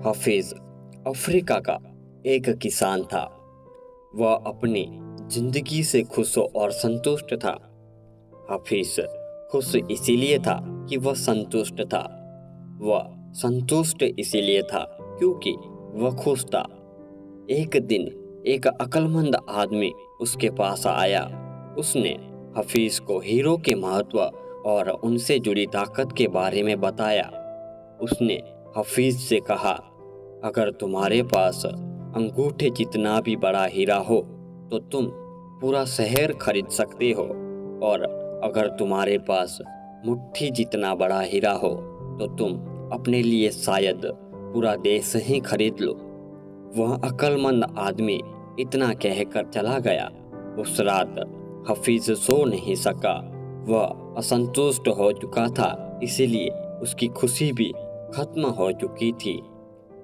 Hafeez Africa का एक किसान था। वह अपनी जिंदगी से खुश और संतुष्ट था। हफीज खुश इसीलिए था कि वह संतुष्ट था। वह संतुष्ट इसीलिए था क्योंकि वह खुश था। एक दिन एक अक्लमंद आदमी उसके पास आया। उसने हफीज को हीरो के महत्व और उनसे जुड़ी ताकत के बारे में बताया। उसने हफीज से कहा, अगर तुम्हारे पास अंगूठे जितना भी बड़ा हीरा हो तो तुम पूरा शहर खरीद सकते हो, और अगर तुम्हारे पास मुट्ठी जितना बड़ा हीरा हो तो तुम अपने लिए शायद पूरा देश ही खरीद लो। वह अक्लमंद आदमी इतना कहकर चला गया। उस रात हफीज सो नहीं सका। वह असंतुष्ट हो चुका था, इसीलिए उसकी खुशी भी खत्म हो चुकी थी।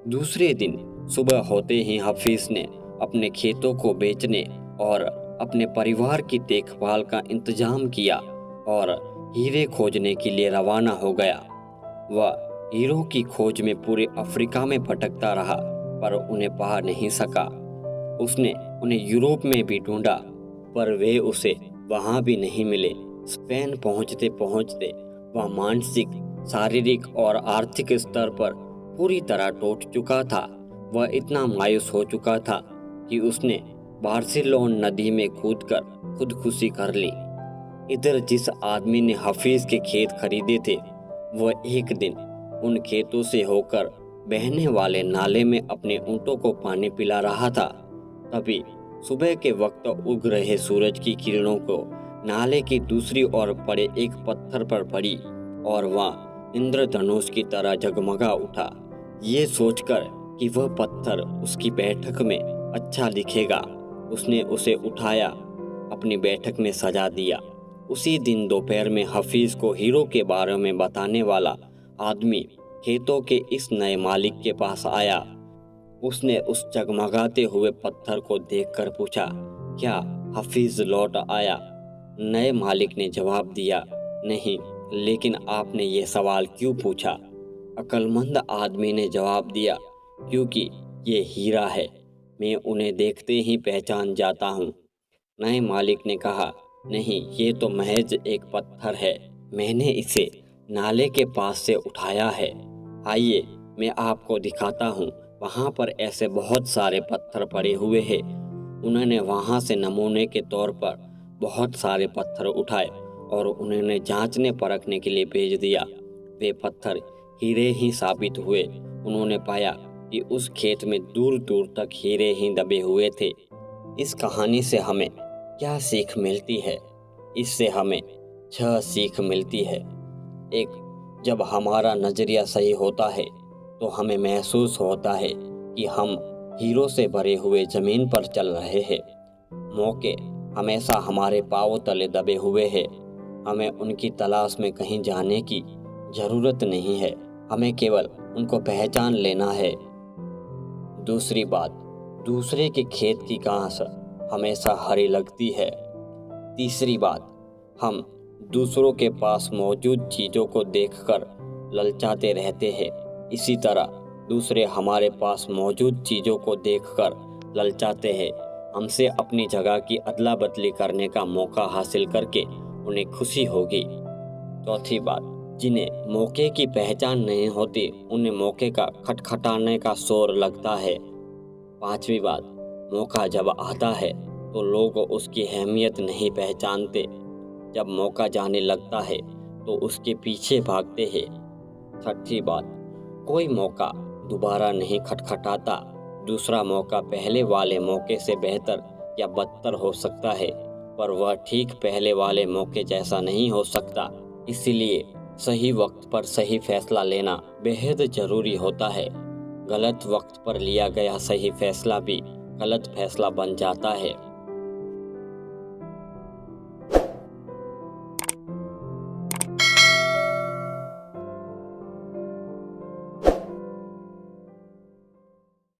दूसरे दिन सुबह होते ही हफीज ने अपने खेतों को बेचने और अपने परिवार की देखभाल का इंतजाम किया और हीरे खोजने के लिए रवाना हो गया। वह हीरो की खोज में पूरे अफ्रीका में भटकता रहा, पर उन्हें पा नहीं सका। उसने उन्हें यूरोप में भी ढूंढा, पर वे उसे वहां भी नहीं मिले। स्पेन पहुंचते पहुंचते वह मानसिक, शारीरिक और आर्थिक स्तर पर पूरी तरह टूट चुका था। वह इतना मायूस हो चुका था कि उसने बार्सिलोन नदी में कूदकर खुदकुशी कर ली। इधर जिस आदमी ने हफीज के खेत खरीदे थे, वह एक दिन उन खेतों से होकर बहने वाले नाले में अपने ऊँटों को पानी पिला रहा था। तभी सुबह के वक्त उग रहे सूरज की किरणों को नाले की दूसरी ओर पड़े एक पत्थर पर पड़ी और वह इंद्रधनुष की तरह जगमगा उठा। ये सोचकर कि वह पत्थर उसकी बैठक में अच्छा दिखेगा, उसने उसे उठाया, अपनी बैठक में सजा दिया। उसी दिन दोपहर में हफीज को हीरो के बारे में बताने वाला आदमी खेतों के इस नए मालिक के पास आया। उसने उस जगमगाते हुए पत्थर को देखकर पूछा, क्या हफीज लौट आया? नए मालिक ने जवाब दिया, नहीं, लेकिन आपने ये सवाल क्यों पूछा? अक्लमंद आदमी ने जवाब दिया, क्योंकि ये हीरा है, मैं उन्हें देखते ही पहचान जाता हूँ। नए मालिक ने कहा, नहीं, ये तो महज एक पत्थर है, मैंने इसे नाले के पास से उठाया है। आइए मैं आपको दिखाता हूँ, वहाँ पर ऐसे बहुत सारे पत्थर पड़े हुए हैं। उन्होंने वहाँ से नमूने के तौर पर बहुत सारे पत्थर उठाए और उन्होंने जांचने परखने के लिए भेज दिया। वे पत्थर हीरे ही साबित हुए। उन्होंने पाया कि उस खेत में दूर दूर तक हीरे ही दबे हुए थे। इस कहानी से हमें क्या सीख मिलती है? इससे हमें 6 सीख मिलती है। एक, जब हमारा नजरिया सही होता है तो हमें महसूस होता है कि हम हीरो से भरे हुए जमीन पर चल रहे हैं। मौके हमेशा हमारे पांव तले दबे हुए हैं। हमें उनकी तलाश में कहीं जाने की जरूरत नहीं है, हमें केवल उनको पहचान लेना है। दूसरी बात, दूसरे के खेत की घास हमेशा हरी लगती है। तीसरी बात, हम दूसरों के पास मौजूद चीज़ों को देखकर ललचाते रहते हैं, इसी तरह दूसरे हमारे पास मौजूद चीज़ों को देखकर ललचाते हैं। हमसे अपनी जगह की अदला बदली करने का मौका हासिल करके उन्हें खुशी होगी। चौथी बात, जिन्हें मौके की पहचान नहीं होती, उन्हें मौके का खटखटाने का शोर लगता है। पांचवी बात, मौका जब आता है तो लोग उसकी अहमियत नहीं पहचानते, जब मौका जाने लगता है तो उसके पीछे भागते हैं। छठी बात, कोई मौका दोबारा नहीं खटखटाता। दूसरा मौका पहले वाले मौके से बेहतर या बदतर हो सकता है, पर वह ठीक पहले वाले मौके जैसा नहीं हो सकता। इसीलिए सही वक्त पर सही फैसला लेना बेहद जरूरी होता है। गलत वक्त पर लिया गया सही फैसला भी गलत फैसला बन जाता है।